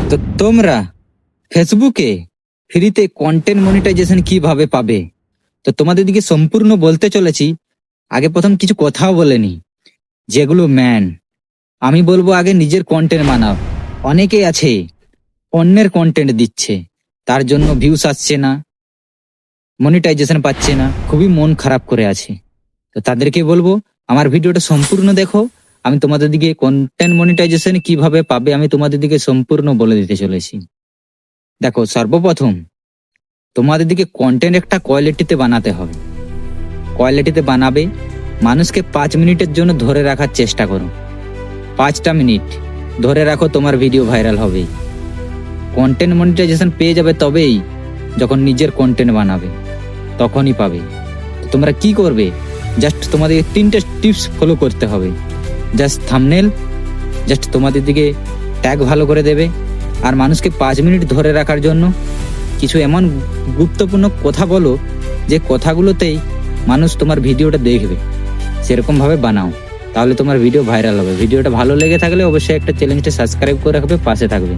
তো তোমরা ফেসবুকে ফ্রিতে কন্টেন্ট মনিটাইজেশন কিভাবে পাবে, তো তোমাদের দিকে সম্পূর্ণ বলতে চলেছি। আগে প্রথম কিছু কথাও বলেনি, যেগুলো ম্যান আমি বলবো, আগে নিজের কন্টেন্ট বানাও। অনেকেই আছে অন্যের কন্টেন্ট দিচ্ছে, তার জন্য ভিউস আসছে না, মনিটাইজেশন পাচ্ছে না, খুবই মন খারাপ করে আছে। তো তাদেরকে বলবো আমার ভিডিওটা সম্পূর্ণ দেখো। আমি তোমাদের দিকে কন্টেন্ট মনিটাইজেশন কিভাবে পাবে আমি তোমাদের দিকে সম্পূর্ণ বলে দিতে চলেছি। দেখো, সর্বপ্রথম তোমাদের দিকে কন্টেন্ট একটা কোয়ালিটিতে বানাতে হবে। কোয়ালিটিতে বানাবে, মানুষকে 5 মিনিটের জন্য ধরে রাখার চেষ্টা করো। 5টা মিনিট ধরে রাখো, তোমার ভিডিও ভাইরাল হবে। কন্টেন্ট মনিটাইজেশন পেয়ে যাবে তবেই যখন নিজের কন্টেন্ট বানাবে, তখনই পাবে। তো তোমরা কি করবে, জাস্ট তোমাদের 3টে টিপস ফলো করতে হবে। জাস্ট থাম্বনেল, জাস্ট তোমাদের দিকে ট্যাগ ভালো করে দেবে, আর মানুষকে 5 মিনিট ধরে রাখার জন্য কিছু এমন গুরুত্বপূর্ণ কথা বলো যে কথাগুলোতেই মানুষ তোমার ভিডিওটা দেখবে। সেরকম ভাবে বানাও, তাহলে তোমার ভিডিও ভাইরাল হবে। ভিডিওটা ভালো লেগে থাকলে অবশ্যই একটা চ্যানেলটা সাবস্ক্রাইব করে রাখবে, পাশে থাকবে।